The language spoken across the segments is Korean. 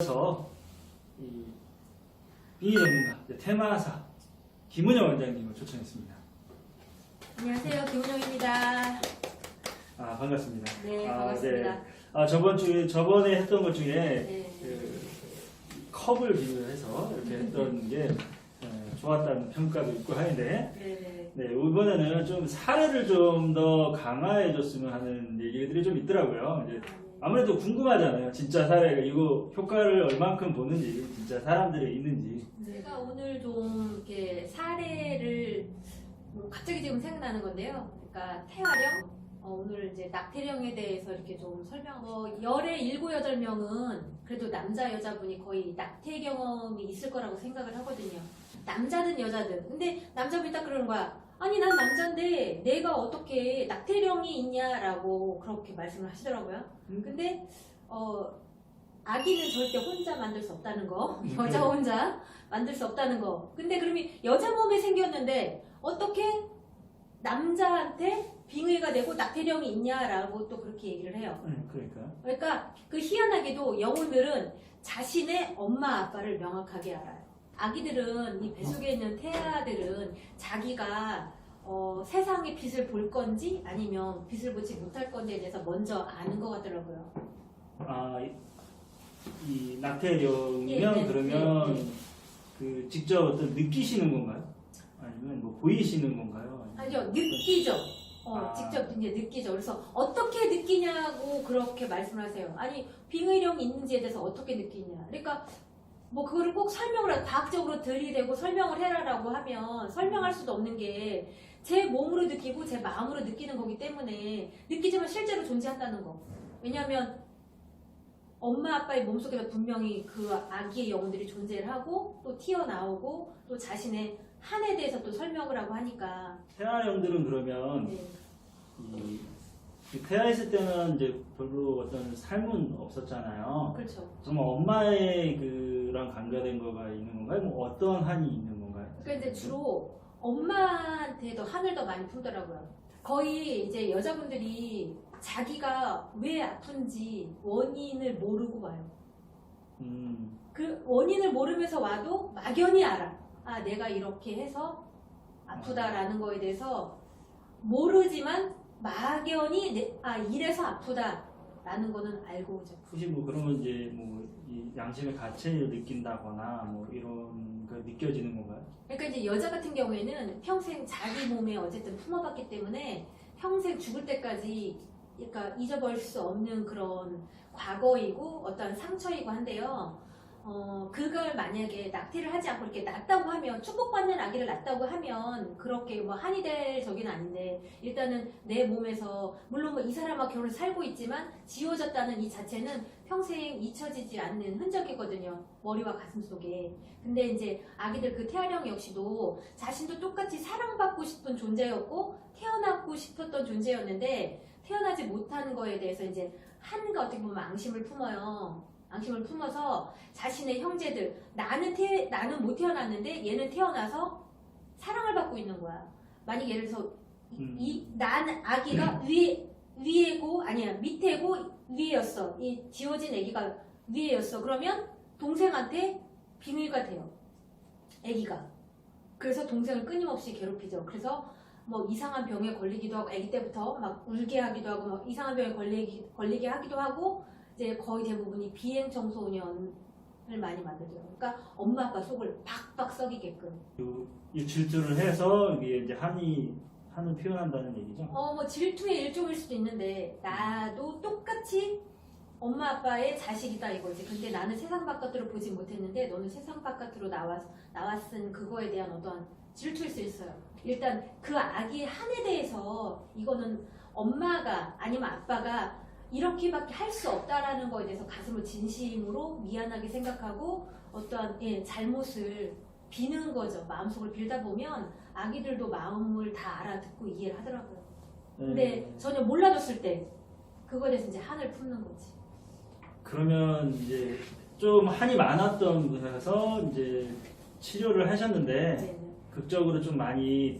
그래서 이 빙의 전문가 테마사 김은영 원장님을 초청했습니다. 안녕하세요, 김은영입니다. 반갑습니다. 네, 반갑습니다. 저번에 했던 것 중에 네. 그 컵을 비교해서 이렇게 했던 게 좋았다는 평가도 있고 하는데, 네. 이번에는 좀 사례를 좀 더 강화해줬으면 하는 얘기들이 좀 있더라고요. 이제 아무래도 궁금하잖아요. 진짜 사례가 이거 효과를 얼만큼 보는지, 진짜 사람들이 있는지. 제가 오늘 좀 이렇게 사례를 갑자기 지금 생각나는 건데요. 그러니까 태화령, 오늘 이제 낙태령에 대해서 이렇게 좀 열의 7, 8명은 그래도 남자 여자분이 거의 낙태 경험이 있을 거라고 생각을 하거든요. 남자든 여자든. 근데 남자분이 딱 그러는 거야. 아니 난 남자인데 내가 어떻게 낙태령이 있냐라고 그렇게 말씀을 하시더라고요. 근데 아기는 절대 혼자 만들 수 없다는 거. 여자 혼자 만들 수 없다는 거. 근데 그러면 여자 몸에 생겼는데 어떻게 남자한테 빙의가 되고 낙태령이 있냐라고 또 그렇게 얘기를 해요. 그러니까 그 희한하게도 영혼들은 자신의 엄마 아빠를 명확하게 알아요. 아기들은 이 뱃속에 있는 태아들은 자기가 세상의 빛을 볼 건지 아니면 빛을 보지 못할 건지에 대해서 먼저 아는 것 같더라고요. 이 낙태령이면 그러면 그 직접 어떤 느끼시는 건가요? 아니면 뭐 보이시는 건가요? 아니요, 느끼죠. 직접 이제 느끼죠. 그래서 어떻게 느끼냐고 그렇게 말씀을 하세요. 아니 빙의령이 있는지에 대해서 어떻게 느끼냐. 그러니까 뭐 그거를 꼭 설명을 과학적으로 들이대고 설명을 해라라고 하면 설명할 수도 없는 게 제 몸으로 느끼고 제 마음으로 느끼는 거기 때문에 느끼지만 실제로 존재한다는 거. 왜냐하면 엄마 아빠의 몸속에서 분명히 그 아기의 영혼들이 존재를 하고 또 튀어나오고 또 자신의 한에 대해서 또 설명을 하고 하니까. 태아령들은 그러면 태아했을 때는 이제 별로 어떤 삶은 없었잖아요. 그렇죠. 정말 엄마의 그랑 관계된 거가 있는 건가요? 뭐 어떤 한이 있는 건가요? 그러니까 이제 주로 엄마한테도 한을 더 많이 품더라고요. 거의 이제 여자분들이 자기가 왜 아픈지 원인을 모르고 와요. 그 원인을 모르면서 와도 막연히 알아. 아, 내가 이렇게 해서 아프다라는 거에 대해서 모르지만 막연히 이래서 아프다라는 거는 알고 오죠. 혹시 뭐 그러면 이제 뭐 이 양심의 가책을 느낀다거나 뭐 이런 거 느껴지는 건가요? 그러니까 이제 여자 같은 경우에는 평생 자기 몸에 어쨌든 품어봤기 때문에 평생 죽을 때까지 그러니까 잊어버릴 수 없는 그런 과거이고 어떤 상처이고 한데요. 그걸 만약에 낙태를 하지 않고 이렇게 낳았다고 하면 축복받는 아기를 낳았다고 하면 그렇게 뭐 한이 될 적은 아닌데 일단은 내 몸에서 물론 뭐 이 사람과 결혼 살고 있지만 지워졌다는 이 자체는 평생 잊혀지지 않는 흔적이거든요. 머리와 가슴 속에. 근데 이제 아기들 그 태아령 역시도 자신도 똑같이 사랑받고 싶은 존재였고 태어나고 싶었던 존재였는데 태어나지 못하는 거에 대해서 이제 한가 어떻게 보면 앙심을 품어요. 앙심을 품어서 자신의 형제들 나는 못 태어났는데 얘는 태어나서 사랑을 받고 있는 거야. 만약 예를 들어서 난 아기가 위에고 아니야 밑에고 위에였어. 이 지워진 아기가 위에였어. 그러면 동생한테 빙의가 돼요. 아기가. 그래서 동생을 끊임없이 괴롭히죠. 그래서 뭐 이상한 병에 걸리기도 하고 아기 때부터 막 울게 하기도 하고 막 이상한 병에 걸리게 하기도 하고 이제 거의 대부분이 비행 청소년을 많이 만들죠. 그러니까 엄마 아빠 속을 박박 썩이게끔. 이 질투를 해서 이게 이제 한을 표현한다는 얘기죠. 뭐 질투의 일종일 수도 있는데 나도 똑같이 엄마 아빠의 자식이다 이거지. 근데 나는 세상 바깥으로 보지 못했는데 너는 세상 바깥으로 나왔은 그거에 대한 어떤 질투일 수 있어요. 일단 그 아기의 한에 대해서 이거는 엄마가 아니면 아빠가 이렇게밖에 할 수 없다라는 거에 대해서 가슴을 진심으로 미안하게 생각하고 어떠한 잘못을 비는 거죠. 마음속을 빌다 보면 아기들도 마음을 다 알아듣고 이해를 하더라고요. 근데 전혀 몰라줬을 때 그거에 대해서 이제 한을 품는 거지. 그러면 이제 좀 한이 많았던 곳에서 이제 치료를 하셨는데 네네. 극적으로 좀 많이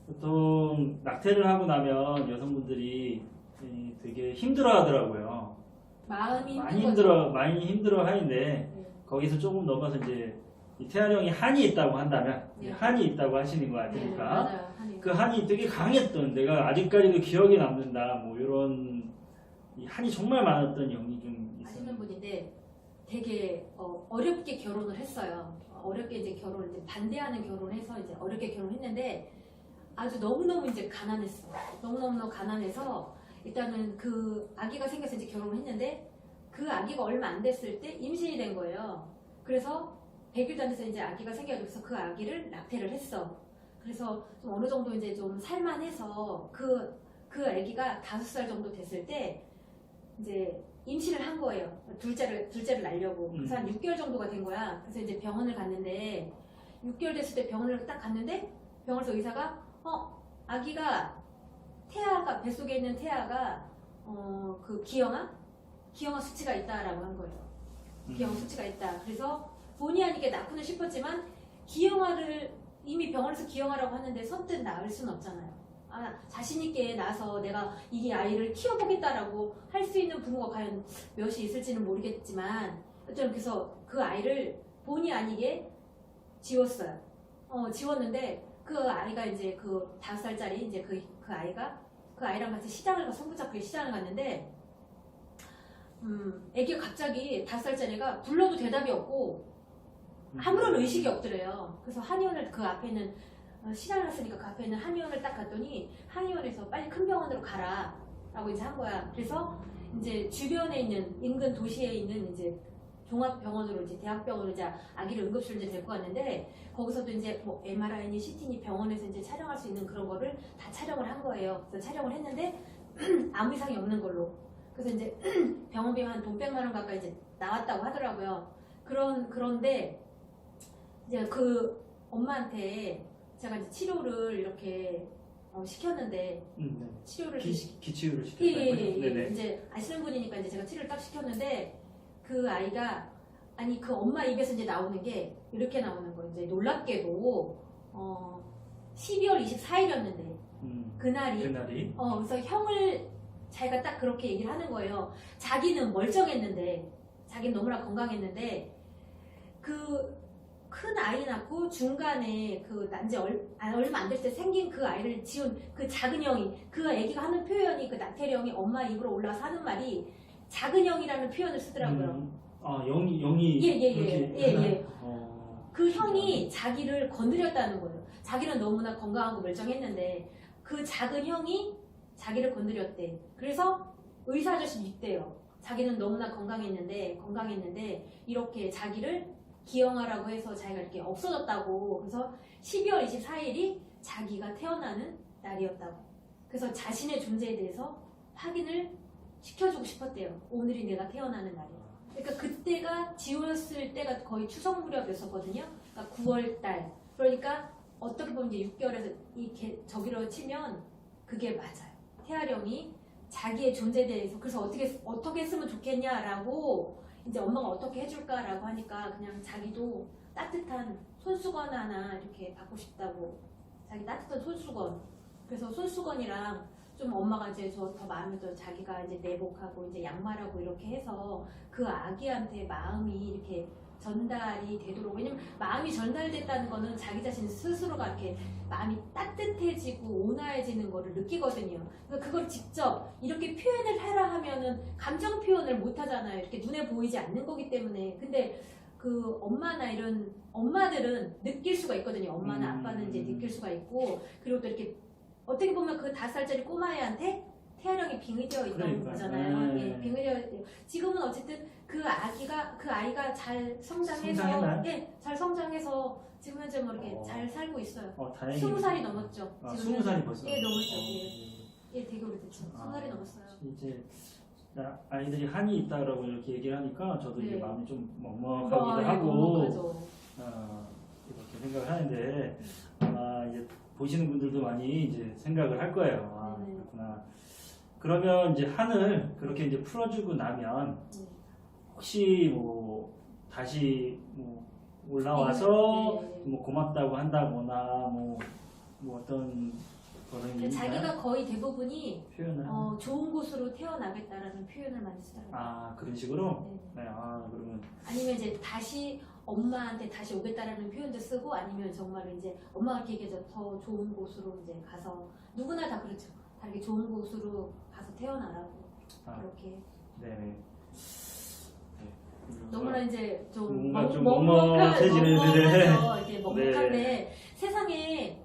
보통 낙태를 하고 나면 여성분들이 되게 힘들어 하더라고요. 마음이 많이 힘든 거죠. 많이 힘들어 하는데 네. 거기서 조금 넘어서 이제 이 태아령이 한이 있다고 한다면 네. 한이 있다고 하시는 것 네, 같으니까 맞아요. 한이. 그 한이 되게 강했던 내가 아직까지도 기억에 남는다 뭐 이런 이 한이 정말 많았던 영이 좀 아시는 있었는데 분인데 되게 어렵게 결혼을 했어요. 어렵게 이제 이제 반대하는 결혼을 해서 이제 어렵게 결혼했는데 아주 너무너무 이제 가난했어. 너무너무 가난해서 일단은 그 아기가 생겨서 이제 결혼을 했는데 그 아기가 얼마 안 됐을 때 임신이 된 거예요. 그래서 100일도 안 돼서 이제 아기가 생겨서 그 아기를 낙태를 했어. 그래서 좀 어느 정도 이제 좀 살만해서 그 아기가 5살 정도 됐을 때 이제 임신을 한 거예요. 둘째를 낳으려고. 그래서 한 6개월 정도가 된 거야. 그래서 이제 병원을 갔는데 6개월 됐을 때 병원을 딱 갔는데 병원에서 의사가 아기가 태아가 뱃속에 있는 태아가 그 기형아 수치가 있다라고 한 거예요. 기형아 수치가 있다. 그래서 본의 아니게 낳고는 싶었지만 기형아를 이미 병원에서 기형아라고 하는데 선뜻 낳을 수는 없잖아요. 자신 있게 나서 내가 이 아이를 키워보겠다라고 할 수 있는 부모가 과연 몇이 있을지는 모르겠지만 어쨌든 그래서 그 아이를 본의 아니게 지웠어요. 지웠는데 그 아이가 이제 그 5살짜리 이제 그 아이가 그 아이랑 같이 손붙잡고 시장을 갔는데 애기가 갑자기 5살짜리가 불러도 대답이 없고 아무런 의식이 없더래요. 그래서 한의원을 그 앞에는 시장을 갔으니까 그 앞에 있는 한의원을 딱 갔더니 한의원에서 빨리 큰 병원으로 가라 라고 이제 한 거야. 그래서 이제 주변에 있는 인근 도시에 있는 이제 종합병원으로 이제 대학병원으로 이제 아기를 응급실로 이제 데리고 갔는데 거기서도 이제 뭐 MRI니 CT니 병원에서 이제 촬영할 수 있는 그런 거를 다 촬영을 한 거예요. 그래서 촬영을 했는데 아무 이상이 없는 걸로. 그래서 이제 병원비 한 돈 100만 원 가까이 이제 나왔다고 하더라고요. 그런데 이제 그 엄마한테 제가 이제 치료를 이렇게 시켰는데 네. 치료를 기치유를 예, 예, 시켰다고요? 예, 예. 네네. 이제 아시는 분이니까 이제 제가 치료를 딱 시켰는데 그 아이가 아니 그 엄마 입에서 이제 나오는 게 이렇게 나오는 거예요. 이제 놀랍게도 12월 24일이었는데 그날이 그래서 형을 자기가 딱 그렇게 얘기를 하는 거예요. 자기는 멀쩡했는데 자기는 너무나 건강했는데 그 큰 아이 낳고 중간에 그 난지 얼마 안 됐을 때 생긴 그 아이를 지운 그 작은 형이 그 아기가 하는 표현이 그 나태리 형이 엄마 입으로 올라와서 하는 말이 작은 형이라는 표현을 쓰더라고요. 영이 예. 그 형이 자기를 건드렸다는 거예요. 자기는 너무나 건강하고 멀쩡했는데 그 작은 형이 자기를 건드렸대. 그래서 의사 아저씨 믿대요. 자기는 너무나 건강했는데 이렇게 자기를 기형아라고 해서 자기가 이렇게 없어졌다고. 그래서 12월 24일이 자기가 태어나는 날이었다고. 그래서 자신의 존재에 대해서 확인을 시켜주고 싶었대요. 오늘이 내가 태어나는 날이에요. 그러니까 그때가 지웠을 때가 거의 추석 무렵이었었거든요. 그러니까 9월달. 그러니까 어떻게 보면 이제 6개월에서 저기로 치면 그게 맞아요. 태아령이 자기의 존재에 대해서 그래서 어떻게 했으면 좋겠냐라고 이제 엄마가 어떻게 해줄까라고 하니까 그냥 자기도 따뜻한 손수건 하나 이렇게 받고 싶다고. 자기 따뜻한 손수건. 그래서 손수건이랑 좀 엄마가 이제 더 마음에 들어 자기가 이제 내복하고 이제 양말하고 이렇게 해서 그 아기한테 마음이 이렇게 전달이 되도록. 왜냐면 마음이 전달됐다는 거는 자기 자신 스스로가 이렇게 마음이 따뜻해지고 온화해지는 거를 느끼거든요. 그러니까 그걸 직접 이렇게 표현을 하라 하면은 감정 표현을 못 하잖아요. 이렇게 눈에 보이지 않는 거기 때문에. 근데 그 엄마나 이런 엄마들은 느낄 수가 있거든요. 엄마나 아빠는 이제 느낄 수가 있고 그리고 또 이렇게 어떻게 보면 그 5살짜리 꼬마애한테 태아령이 빙의되어 있던 거잖아요. 예, 빙의되어. 지금은 어쨌든 그 아이가 잘 성장해서 잘 성장해서 지금 현재 뭐 이렇게 잘 살고 있어요. 20살이 넘었죠. 지금 20살이 벌써. 예, 넘었죠. 예, 되게 오래됐죠. 20살이 넘었어요. 이제 아이들이 한이 있다라고 이렇게 얘기를 하니까 저도 이제 마음이 좀 먹먹하기도 예, 하고 먹먹하죠. 이렇게 생각을 하는데 아마 이제 보시는 분들도 많이 이제 생각을 할 거예요. 그렇구나. 그러면 이제 한을 그렇게 이제 풀어주고 나면 혹시 뭐 다시 뭐 올라와서 뭐 고맙다고 한다거나 뭐 어떤 번영이 자기가 거의 대부분이 표현을 좋은 곳으로 태어나겠다라는 표현을 많이 쓰더라고요. 아 그런 식으로 네. 네, 아 그러면 아니면 이제 다시 엄마한테 다시 오겠다라는 표현도 쓰고 아니면 정말 이제 엄마가 이렇게 얘기해서 더 좋은 곳으로 이제 가서 누구나 다 그렇죠. 다 이렇게 좋은 곳으로 가서 태어나라고 그렇게 네네. 너무나 이제 좀 뭔가 좀 먹먹해지는 먹먹해지는데. 이게 먹먹한데 세상에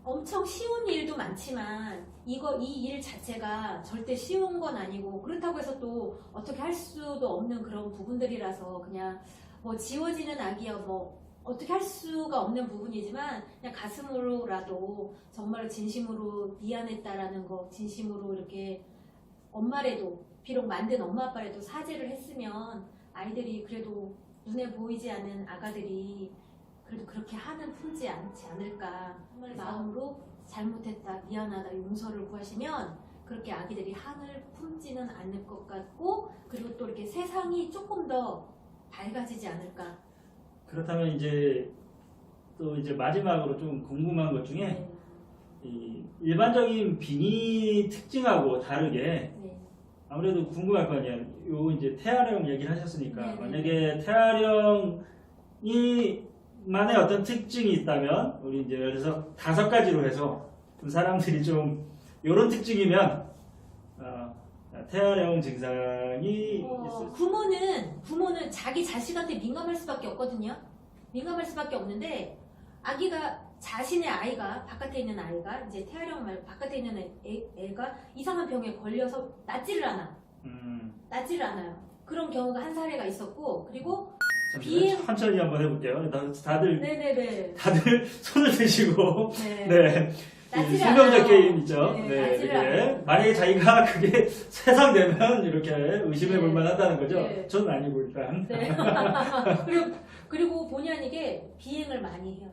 엄청 쉬운 일도 많지만 이 일 자체가 절대 쉬운 건 아니고 그렇다고 해서 또 어떻게 할 수도 없는 그런 부분들이라서 그냥 뭐 지워지는 악이야 뭐 어떻게 할 수가 없는 부분이지만 그냥 가슴으로라도 정말 진심으로 미안했다라는 거 진심으로 이렇게 엄마래도 비록 만든 엄마 아빠래도 사죄를 했으면 아이들이 그래도 눈에 보이지 않는 아가들이 그래도 그렇게 한을 품지 않지 않을까 정말 마음으로 잘못했다 미안하다 용서를 구하시면 그렇게 아기들이 한을 품지는 않을 것 같고 그리고 또 이렇게 세상이 조금 더 밝아지지 않을까. 그렇다면 이제 또 이제 마지막으로 좀 궁금한 것 중에 네. 이 일반적인 빙의 특징하고 다르게 네. 아무래도 궁금할 거 아니에요. 요 이제 태아령 얘기를 하셨으니까 네, 네. 만약에 태아령이 만의 어떤 특징이 있다면 우리 이제 그래서 5가지로 해서 좀 사람들이 좀 이런 특징이면 태아령 증상이 있을 부모는 자기 자식한테 민감할 수밖에 없거든요. 민감할 수밖에 없는데 아기가 자신의 아이가 바깥에 있는 아이가 이제 태아령 말고 바깥에 있는 애가 이상한 병에 걸려서 낫지를 않아요. 그런 경우가 한 사례가 있었고 그리고 천천히 한번 해볼게요. 다들 네네네. 다들 손을 드시고 네. 네. 낫지를 성경적 않아요. 게임 있죠. 네, 네, 낫지를 이렇게 않아요. 만약에 자기가 그게 세상되면 이렇게 의심해 볼 네. 만하다는 거죠. 네. 저는 아니고 일단. 네. 그리고 본의 아니게 비행을 많이 해요.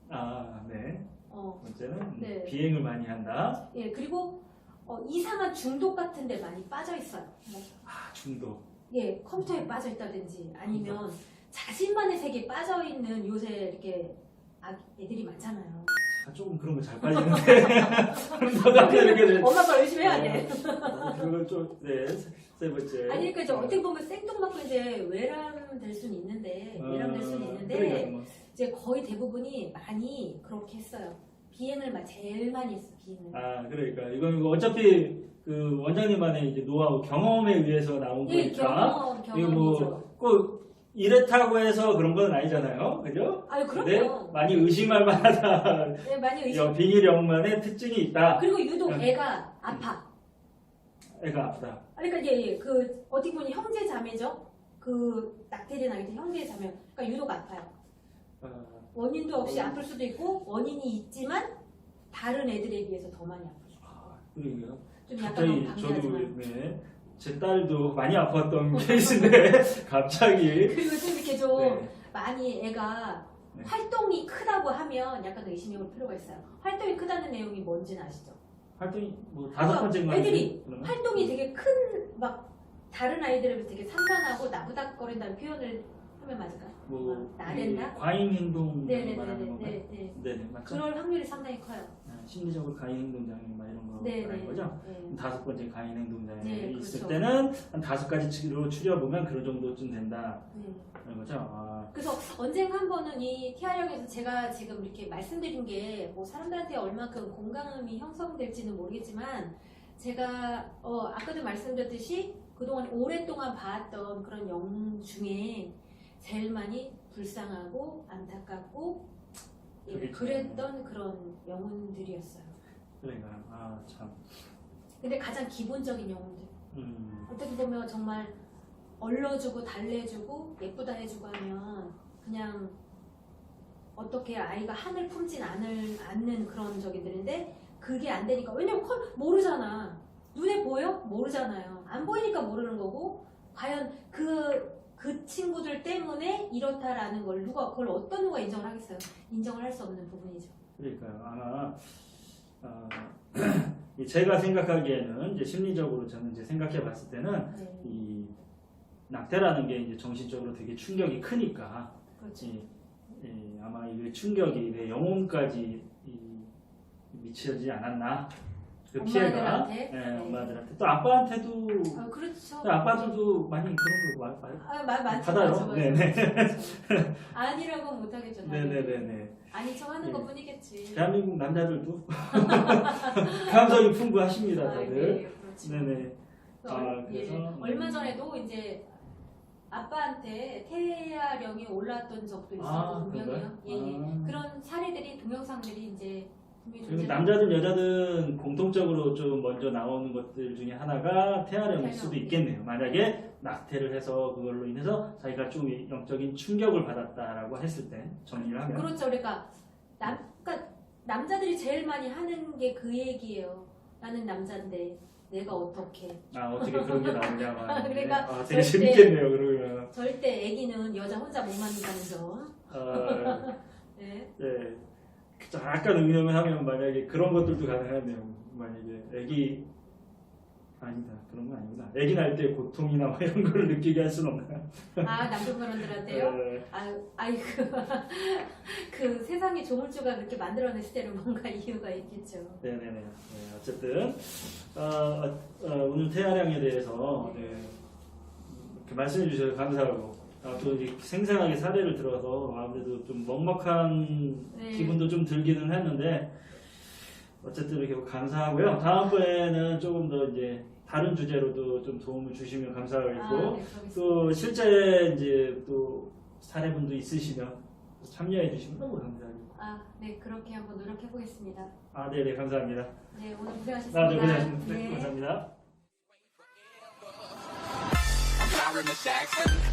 아, 네. 번째는 네. 비행을 많이 한다. 예, 그리고 이상한 중독 같은 데 많이 빠져 있어요. 아, 중독. 예, 컴퓨터에 빠져 있다든지 아니면 자신만의 세계에 빠져 있는 요새 이렇게 애들이 많잖아요. 조금 그런 거 잘 빠지는데. 너가 이렇게 돼. 엄마 아빠 열심히 해야 돼. 그걸 좀, 네. 세 번째. 아니, 그러니까 이제 어떻게 보면 생뚱맞고 이제 외람될 수는 있는데, 외람될 수는 있는데, 그러니까 뭐. 이제 거의 대부분이 많이 그렇게 했어요. 비행을 제일 많이 했어, 비행을. 아, 그러니까. 이건 어차피 그 원장님만의 이제 노하우, 경험에 의해서 나온 예, 거니까. 이거 경험이죠. 뭐, 꼭 이렇다고 해서 그런 건 아니잖아요. 그죠? 아유, 근데 그럼요. 많이 의심할 만하다. 네, 많이 의심. 빙의령만의 특징이 있다. 그리고 유독 애가 아파. 애가 아프다. 그러니까 그 어떻게 보면 형제 자매죠. 그 낙태된 아기들 형제 자매. 그러니까 유독 아파요. 원인도 없이 아플 수도 있고 원인이 있지만 다른 애들에 비해서 더 많이 아프죠. 그러게요. 좀 약간 너무 갑자기 저도 방해하지만. 네, 제 딸도 많이 아팠던 케이스인데 갑자기 그리고 좀 이렇게 좀 네. 많이 애가 네. 활동이 크다고 하면 약간 의심해볼 필요가 있어요. 활동이 크다는 내용이 뭔지는 아시죠? 활동이 뭐 5번째인가 애들이 그러면? 활동이 되게 큰 막 다른 아이들에 비해서 되게 산만하고 나부닥거린다는 표현을 하면 맞을까요? 뭐 나댄다? 과잉 행동 말하는 건가요? 네네네네. 네네 맞죠? 그럴 확률이 상당히 커요. 심리적으로 가해 행동 장애 막 이런 거 네네. 말하는 거죠? 네. 5번째 가해 행동 장애 네, 있을 그렇죠. 때는 한 5가지로 추려보면 그런 정도쯤 된다 네. 그런 거죠? 아, 그래서 언젠가 한 번은 이 태아령에서 제가 지금 이렇게 말씀드린 게 뭐 사람들한테 얼마큼 공감이 형성될지는 모르겠지만 제가 아까도 말씀드렸듯이 그동안 오랫동안 봐왔던 그런 영웅 중에 제일 많이 불쌍하고 안타깝고 예, 그렇죠. 그랬던 그런 영웅들이었어요. 그러니까 참 근데 가장 기본적인 영웅들. 어떻게 보면 정말 얼러주고 달래주고 예쁘다 해주고 하면 그냥 어떻게 아이가 한을 품진 않는 그런 적인들인데 그게 안 되니까 왜냐면 모르잖아. 눈에 보여? 모르잖아요. 안 보이니까 모르는 거고 과연 그 친구들 때문에 이렇다라는 걸 그걸 어떤 누가 인정을 하겠어요? 인정을 할 수 없는 부분이죠. 그러니까요. 아마 제가 생각하기에는 이제 심리적으로 저는 이제 생각해 봤을 때는 네. 이 낙태라는 게 이제 정신적으로 되게 충격이 크니까 그렇죠. 아마 이 충격이 내 영혼까지 미치지 않았나 그 피해가 엄마들한테? 네, 엄마들한테 또 아빠한테도 그렇죠. 또 아빠들도 많이 그런 거 많죠. 받아요. 맞죠. 네네. 아니라고 못하겠죠. 당연히. 네네네네. 아닌 척 하는 예. 것 뿐이겠지. 대한민국 남자들도 감성이 풍부하십니다, 아, 다들. 네, 그렇죠. 네네. 예. 그래서 얼마 전에도 이제 아빠한테 태아령이 올라왔던 적도 있었고 분명해요. 예, 예. 아. 그런 사례들이 동영상들이 이제 분명히 그리고 존재하는 남자든 여자든 공통적으로 좀 먼저 나오는 것들 중에 하나가 태아령일 태아령. 수도 있겠네요. 만약에 낙태를 해서 그걸로 인해서 자기가 좀 영적인 충격을 받았다라고 했을 때 정리를 하면 그렇죠. 그러니까 남자들이 제일 많이 하는 게 그 얘기예요. 나는 남자인데 내가 어떻게? 어떻게 그런 게 나오냐 막. 그러니까 되게 절대- 재밌겠네요 그러면. 절대 아기는 여자 혼자 못 만든다는 점. 네. 네. 약간 응용을 하면 만약에 그런 것들도 가능하네요. 만약에 애기 아니다 그런 건 아니구나. 애기 날 때 고통이나 뭐 이런 걸 느끼게 할 수는 없나요? 남편분들한테요. 네. 그 세상에 조물주가 그렇게 만들어냈을 때는 뭔가 이유가 있겠죠. 네네네. 네, 어쨌든 오늘 태아령에 대해서 네, 이렇게 말씀해 주셔서 감사하고 또 이렇게 생생하게 사례를 들어서 아무래도 좀 먹먹한 네. 기분도 좀 들기는 했는데 어쨌든 이렇게 감사하고요. 다음번에는 조금 더 이제 다른 주제로도 좀 도움을 주시면 감사하겠고 네, 그러겠습니다. 또 실제 이제 또 사례분도 있으시면 참여해 주시면 너무 감사하겠습니다. 네, 그렇게 한번 노력해 보겠습니다. 네네 감사합니다. 네, 오늘 고생하셨습니다. 네 고생하셨습니다. 네. 감사합니다. I'm Byron the Saxon.